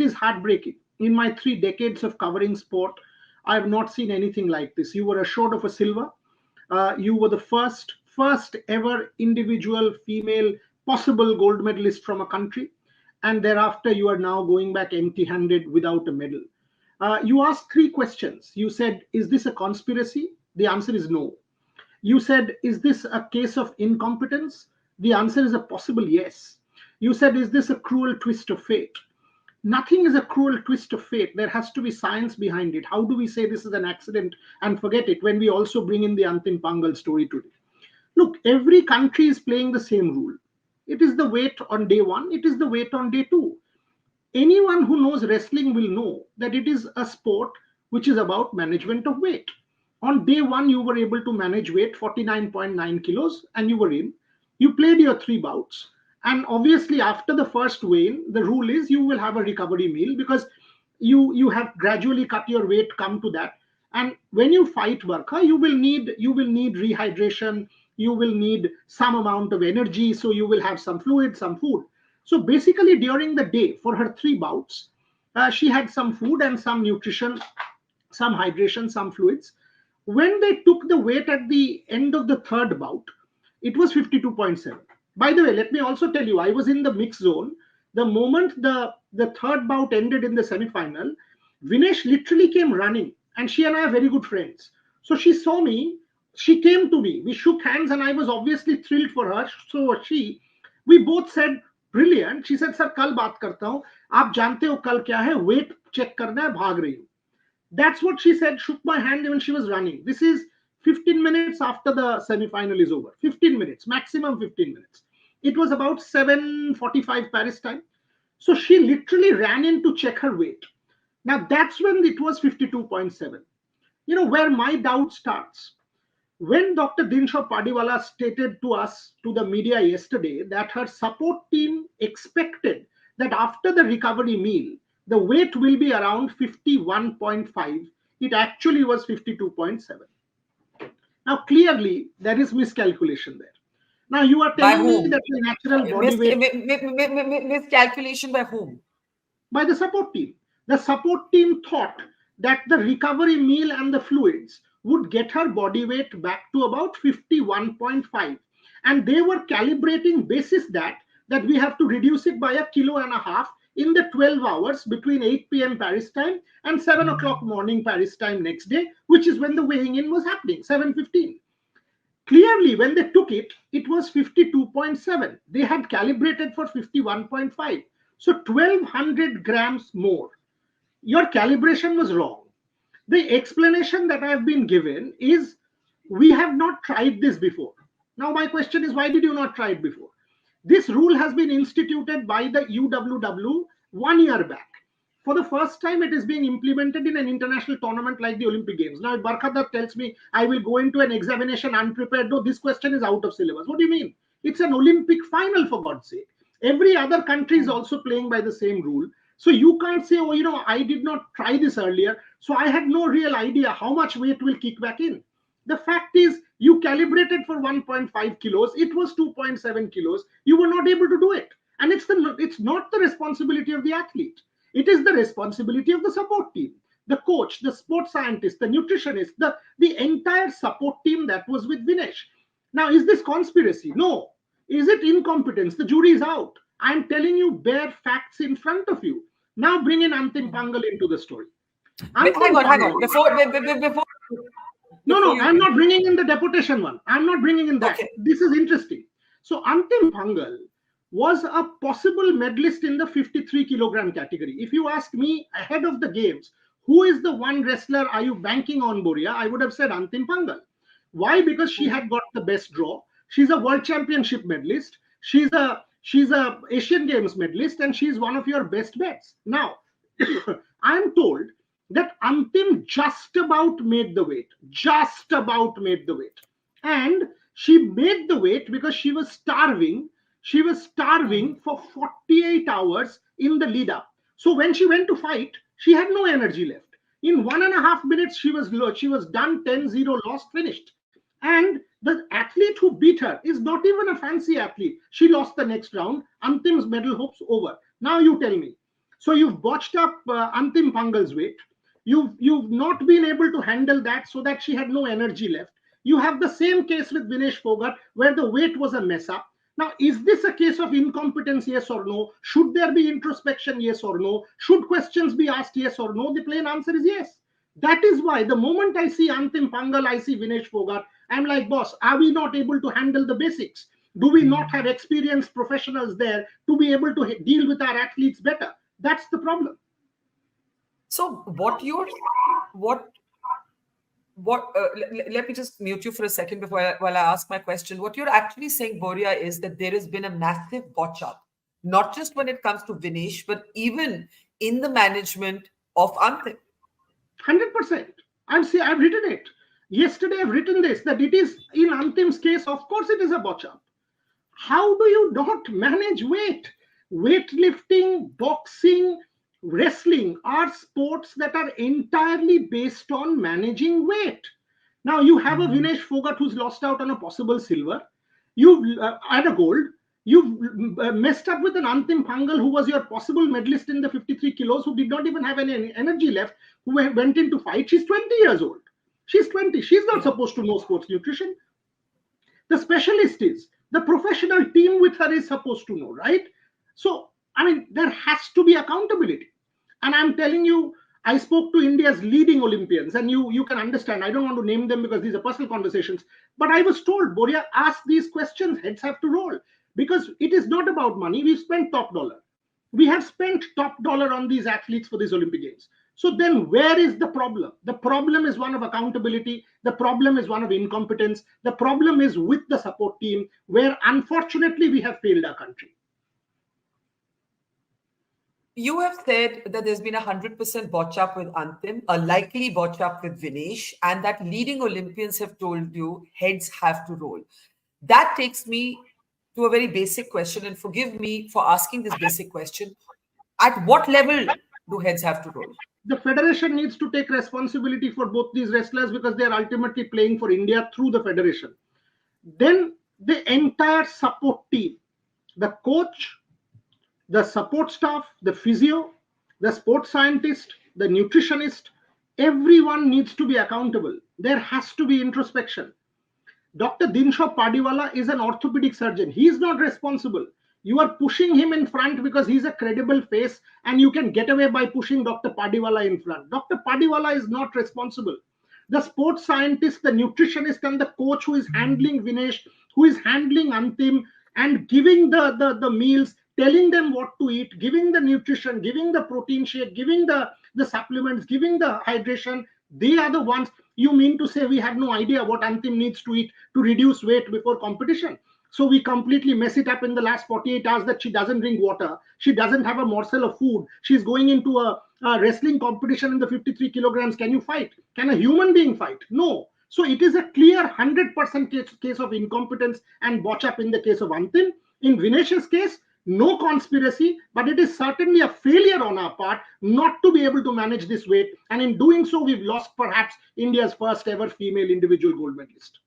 it is heartbreaking. In my 3 decades of covering sport, I have not seen anything like this. You were assured of a silver. You were the first ever individual female possible gold medalist from a country, and thereafter you are now going back empty-handed without a medal. You asked 3 questions. You said, "Is this a conspiracy?" The answer is no. You said, "Is this a case of incompetence?" The answer is a possible yes. You said, "Is this a cruel twist of fate?" Nothing is a cruel twist of fate. There has to be science behind it. How do we say this is an accident and forget it when we also bring in the Antim Pangal story today? Look, every country is playing the same rule. It is the weight on day one, it is the weight on day two. Anyone who knows wrestling will know that it is a sport which is about management of weight. On day one, you were able to manage weight 49.9 kilos and you were in. You played your 3 bouts. And obviously, after the first weigh-in, the rule is you will have a recovery meal because you have gradually cut your weight, come to that. And when you fight Barkha, you will need rehydration, you will need some amount of energy, so you will have some fluid, some food. So basically, during the day, for her 3 bouts, she had some food and some nutrition, some hydration, some fluids. When they took the weight at the end of the 3rd bout, it was 52.7. By the way, let me also tell you, I was in the mixed zone. The moment the 3rd bout ended in the semi-final, Vinesh literally came running, and she and I are very good friends. So she saw me, she came to me, we shook hands, and I was obviously thrilled for her. So was she. We both said, "Brilliant." She said, "Sir, kal baat karta hu. Aap jante ho kal kya hai? Weight check karna hai, bhag rahi hu." That's what she said, shook my hand when she was running. This is 15 minutes after the semi-final is over. 15 minutes, maximum 15 minutes. It was about 7:45 Paris time. So she literally ran in to check her weight. Now that's when it was 52.7. You know where my doubt starts? When Dr. Dinshaw Padiwala stated to us, to the media yesterday, that her support team expected that after the recovery meal, the weight will be around 51.5, it actually was 52.7. Now, clearly, there is miscalculation there. Now, you are telling me that the natural body weight... Miscalculation by whom? By the support team. The support team thought that the recovery meal and the fluids would get her body weight back to about 51.5. And they were calibrating basis that we have to reduce it by 1.5 kilos in the 12 hours between 8 p.m. Paris time and 7 o'clock morning Paris time next day, which is when the weighing in was happening, 7:15. Clearly, when they took it, it was 52.7. They had calibrated for 51.5. So 1,200 grams more. Your calibration was wrong. The explanation that I have been given is we have not tried this before. Now, my question is, why did you not try it before? This rule has been instituted by the UWW 1 year back. For the first time, it is being implemented in an international tournament like the Olympic Games. Now, if Barkha Dutt tells me I will go into an examination unprepared, no, this question is out of syllabus. What do you mean? It's an Olympic final, for God's sake. Every other country is also playing by the same rule. So you can't say, oh, I did not try this earlier, so I had no real idea how much weight will kick back in. The fact is, you calibrated for 1.5 kilos, it was 2.7 kilos, you were not able to do it. And it's not the responsibility of the athlete. It is the responsibility of the support team, the coach, the sports scientist, the nutritionist, the entire support team that was with Vinesh. Now, is this conspiracy? No. Is it incompetence? The jury is out. I'm telling you bare facts in front of you. Now bring in Antim Pangal into the story. Hang on. Before No, I'm not bringing in the deportation one. I'm not bringing in that. Okay. This is interesting. So Antim Pangal was a possible medalist in the 53 kilogram category. If you ask me ahead of the games, who is the one wrestler are you banking on, Boria? I would have said Antim Pangal. Why? Because she had got the best draw. She's a world championship medalist. She's a Asian Games medalist, and she's one of your best bets. Now, I'm told that Antim just about made the weight. And she made the weight because she was starving. She was starving for 48 hours in the lead up. So when she went to fight, she had no energy left. In 1.5 minutes, she was done, 10-0, lost, finished. And the athlete who beat her is not even a fancy athlete. She lost the next round. Antim's medal hopes over. Now you tell me, So you've botched up Antim Pangal's weight. You've not been able to handle that, so that she had no energy left. You have the same case with Vinesh Phogat, where the weight was a mess up. Now, is this a case of incompetence, yes or no? Should there be introspection, yes or no? Should questions be asked, yes or no? The plain answer is yes. That is why the moment I see Antim Pangal, I see Vinesh Phogat, I'm like, boss, are we not able to handle the basics? Do we not have experienced professionals there to be able to deal with our athletes better? That's the problem. So let me just mute you for a second while I ask my question. What you're actually saying, Boria, is that there has been a massive botch up, not just when it comes to Vinesh, but even in the management of Antim. 100%. I've written it. Yesterday I've written this, that it is, in Antim's case, of course it is a botch up. How do you not manage weight? Weightlifting, boxing, wrestling are sports that are entirely based on managing weight. Now you have a Vinesh Phogat who's lost out on a possible silver. You've had a gold. You've messed up with an Antim Pangal who was your possible medalist in the 53 kilos, who did not even have any energy left, who went into fight. She's 20 years old. She's 20. She's not supposed to know sports nutrition. The specialist is. The professional team with her is supposed to know, right? So, I mean, there has to be accountability. And I'm telling you, I spoke to India's leading Olympians, and you can understand. I don't want to name them because these are personal conversations. But I was told, Boria, ask these questions, heads have to roll. Because it is not about money. We've spent top dollar. We have spent top dollar on these athletes for these Olympic Games. So then where is the problem? The problem is one of accountability. The problem is one of incompetence. The problem is with the support team, where unfortunately we have failed our country. You have said that there's been 100% botch up with Antim, a likely botch up with Vinesh, and that leading Olympians have told you heads have to roll. That takes me to a very basic question, and forgive me for asking this basic question. At what level do heads have to roll? The federation needs to take responsibility for both these wrestlers, because they are ultimately playing for India through the federation. Then the entire support team, the coach, the support staff, the physio, the sports scientist, the nutritionist, everyone needs to be accountable. There has to be introspection. Dr. Dinshaw Padiwala is an orthopedic surgeon. He is not responsible. You are pushing him in front because he's a credible face, and you can get away by pushing Dr. Padiwala in front. Dr. Padiwala is not responsible. The sports scientist, the nutritionist, and the coach who is handling Vinesh, who is handling Antim, and giving the meals, telling them what to eat, giving the nutrition, giving the protein shake, giving the supplements, giving the hydration, they are the ones. You mean to say we have no idea what Antim needs to eat to reduce weight before competition? So we completely mess it up in the last 48 hours, that she doesn't drink water. She doesn't have a morsel of food. She's going into a wrestling competition in the 53 kilograms. Can you fight? Can a human being fight? No. So it is a clear 100% case of incompetence and botch up in the case of Antim. In Vinesh's case, no conspiracy, but it is certainly a failure on our part not to be able to manage this weight. And in doing so, we've lost perhaps India's first ever female individual gold medalist.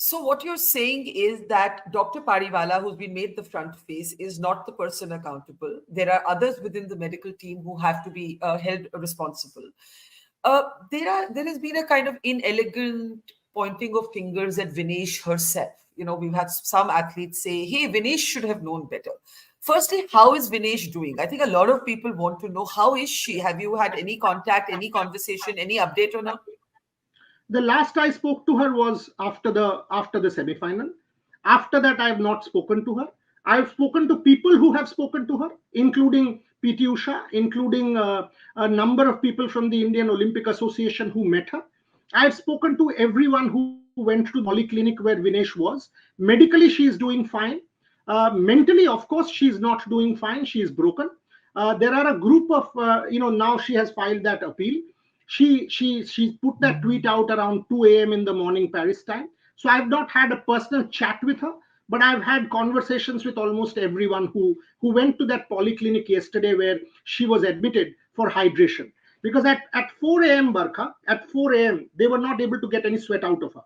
So what you're saying is that Dr. Pariwala, who's been made the front face, is not the person accountable. There are others within the medical team who have to be held responsible. There has been a kind of inelegant pointing of fingers at Vinesh herself. You know, we've had some athletes say, hey, Vinesh should have known better. Firstly, how is Vinesh doing? I think a lot of people want to know, how is she? Have you had any contact, any conversation, any update on her? The last I spoke to her was after the semi-final. After that, I have not spoken to her. I have spoken to people who have spoken to her, including PT Usha, including a number of people from the Indian Olympic Association who met her. I have spoken to everyone who went to the polyclinic where Vinesh was. Medically, she is doing fine. Mentally, of course, she is not doing fine. She is broken. There are a group of, now she has filed that appeal. She put that tweet out around 2 a.m. in the morning Paris time. So I've not had a personal chat with her, but I've had conversations with almost everyone who went to that polyclinic yesterday where she was admitted for hydration. Because at 4 a.m. Barkha, at 4 a.m., they were not able to get any sweat out of her,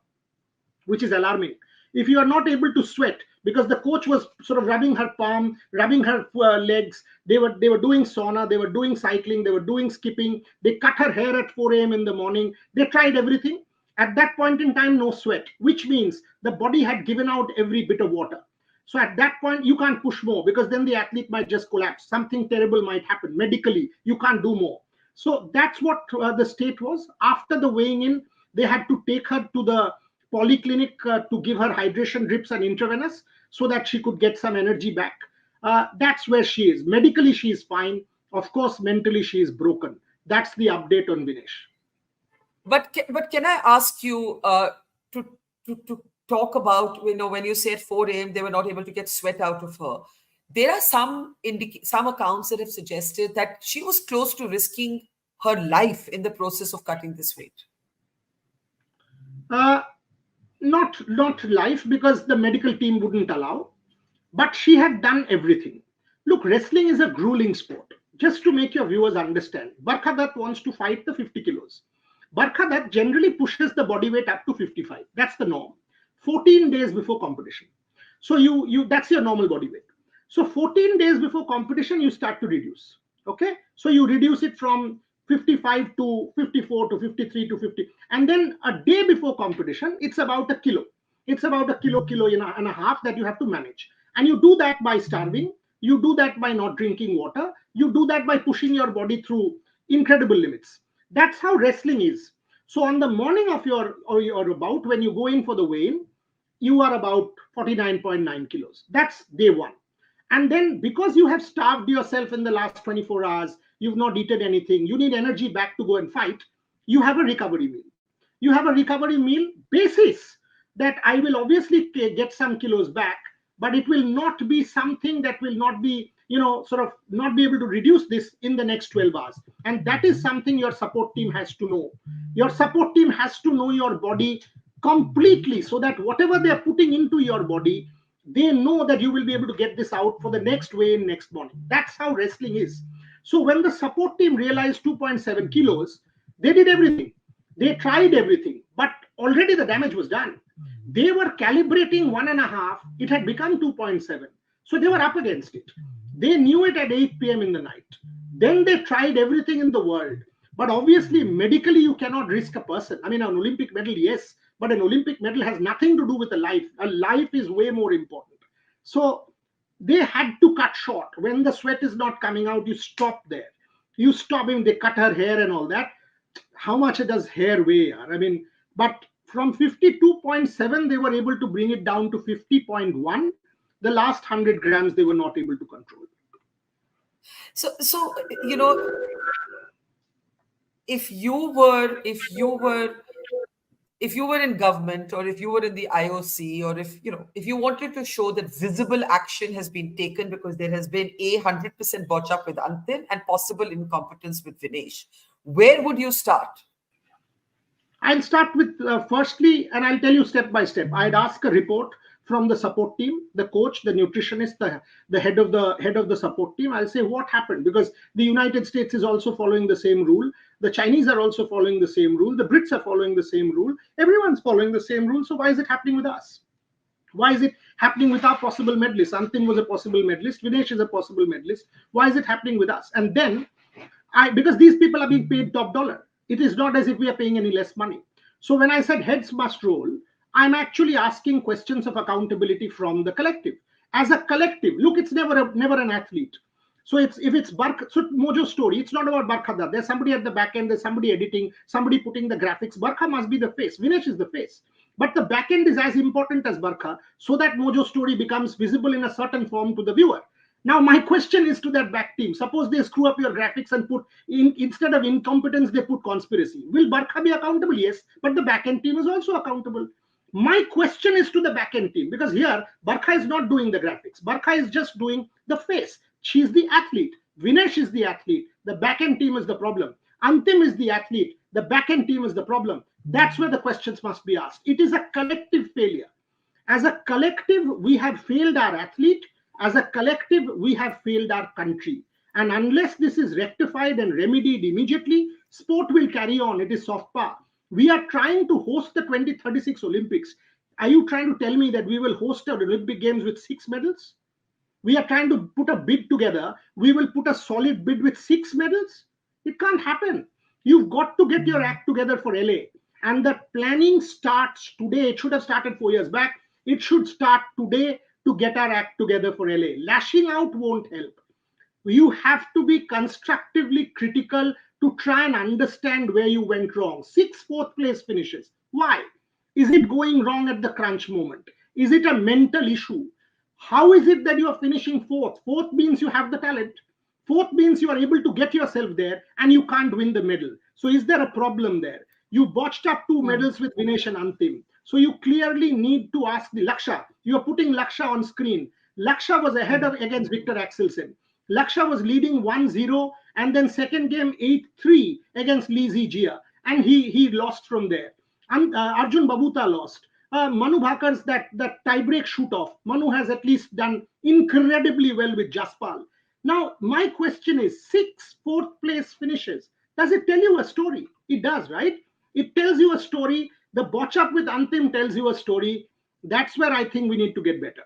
which is alarming. If you are not able to sweat, because the coach was sort of rubbing her palm, rubbing her legs, they were doing sauna, they were doing cycling, they were doing skipping, they cut her hair at 4 a.m. in the morning, they tried everything. At that point in time, no sweat, which means the body had given out every bit of water. So at that point, you can't push more, because then the athlete might just collapse. Something terrible might happen medically. You can't do more. So that's what the state was. After the weighing in, they had to take her to the polyclinic to give her hydration drips and intravenous so that she could get some energy back. That's where she is. Medically, she is fine. Of course, mentally, she is broken. That's the update on Vinesh. But can I ask you to talk about, when you say at 4 a.m. they were not able to get sweat out of her? There are some accounts that have suggested that she was close to risking her life in the process of cutting this weight. Not life, because the medical team wouldn't allow, but she had done everything. Look, wrestling is a grueling sport. Just to make your viewers understand, Barkha Dutt wants to fight the 50 kilos. Barkha Dutt generally pushes the body weight up to 55. That's the norm. 14 days before competition. So you that's your normal body weight. So 14 days before competition, you start to reduce. Okay. So you reduce it from 55 to 54 to 53 to 50. And then a day before competition, it's about a kilo. It's about a kilo and a half that you have to manage. And you do that by starving. You do that by not drinking water. You do that by pushing your body through incredible limits. That's how wrestling is. So on the morning of your bout, when you go in for the weigh-in, you are about 49.9 kilos. That's day one. And then because you have starved yourself in the last 24 hours, you've not eaten anything, you need energy back to go and fight, you have a recovery meal. You have a recovery meal basis that I will obviously get some kilos back, but it will not be something that will not be, sort of not be able to reduce this in the next 12 hours. And that is something your support team has to know. Your support team has to know your body completely, so that whatever they are putting into your body, they know that you will be able to get this out for the next weigh-in next morning. That's how wrestling is. So when the support team realized 2.7 kilos, they did everything. They tried everything, but already the damage was done. They were calibrating 1.5. It had become 2.7. So they were up against it. They knew it at 8 p.m. in the night. Then they tried everything in the world. But obviously, medically, you cannot risk a person. I mean, an Olympic medal, yes, but an Olympic medal has nothing to do with a life. A life is way more important. So they had to cut short. When the sweat is not coming out, you stop there. You stop him. They cut her hair and all that. How much does hair weigh? I mean, but from 52.7, they were able to bring it down to 50.1. The last 100 grams, they were not able to control. So if you were in government, or if you were in the IOC, or if you wanted to show that visible action has been taken because there has been 100% botch up with Antim and possible incompetence with Vinesh, where would you start? I'll start with firstly, and I'll tell you step by step. I'd ask a report from the support team, the coach, the nutritionist, the head of the support team. I'll say what happened, because the United States is also following the same rule. The Chinese are also following the same rule. The Brits are following the same rule. Everyone's following the same rule. So why is it happening with us? Why is it happening with our possible medalist? Antim was a possible medalist. Vinesh is a possible medalist. Why is it happening with us? And then, because these people are being paid top dollar. It is not as if we are paying any less money. So when I said heads must roll, I'm actually asking questions of accountability from the collective. As a collective, look, it's never an athlete. So if it's Mojo Story, it's not about Barkha Dutt. There's somebody at the back end, there's somebody editing, somebody putting the graphics. Barkha must be the face. Vinesh is the face. But the back end is as important as Barkha, so that Mojo Story becomes visible in a certain form to the viewer. Now, my question is to that back team. Suppose they screw up your graphics and put, instead of incompetence, they put conspiracy. Will Barkha be accountable? Yes, but the back end team is also accountable. My question is to the back end team, because here, Barkha is not doing the graphics. Barkha is just doing the face. She's the athlete. Vinesh is the athlete. The back end team is the problem. Antim is the athlete. The back end team is the problem. That's where the questions must be asked. It is a collective failure. As a collective, we have failed our athlete. As a collective, we have failed our country. And unless this is rectified and remedied immediately, sport will carry on. It is soft power. We are trying to host the 2036 Olympics. Are you trying to tell me that we will host our Olympic Games with 6 medals? We are trying to put a bid together. We will put a solid bid with 6 medals. It can't happen. You've got to get your act together for LA. And the planning starts today. It should have started 4 years back. It should start today to get our act together for LA. Lashing out won't help. You have to be constructively critical to try and understand where you went wrong. 6 fourth place finishes. Why? Is it going wrong at the crunch moment? Is it a mental issue? How is it that you are finishing fourth? Fourth means you have the talent. Fourth means you are able to get yourself there and you can't win the medal. So is there a problem there? You botched up 2 medals with Vinesh and Antim. So you clearly need to ask the Laksha. You are putting Laksha on screen. Laksha was ahead of against Victor Axelsen. Laksha was leading 1-0 and then second game 8-3 against Lee Zijia. And he lost from there. And Arjun Babuta lost. Manu Bhakar's that tiebreak shoot off. Manu has at least done incredibly well with Jaspal. Now, my question is 6 fourth place finishes. Does it tell you a story? It does, right? It tells you a story. The botch up with Antim tells you a story. That's where I think we need to get better.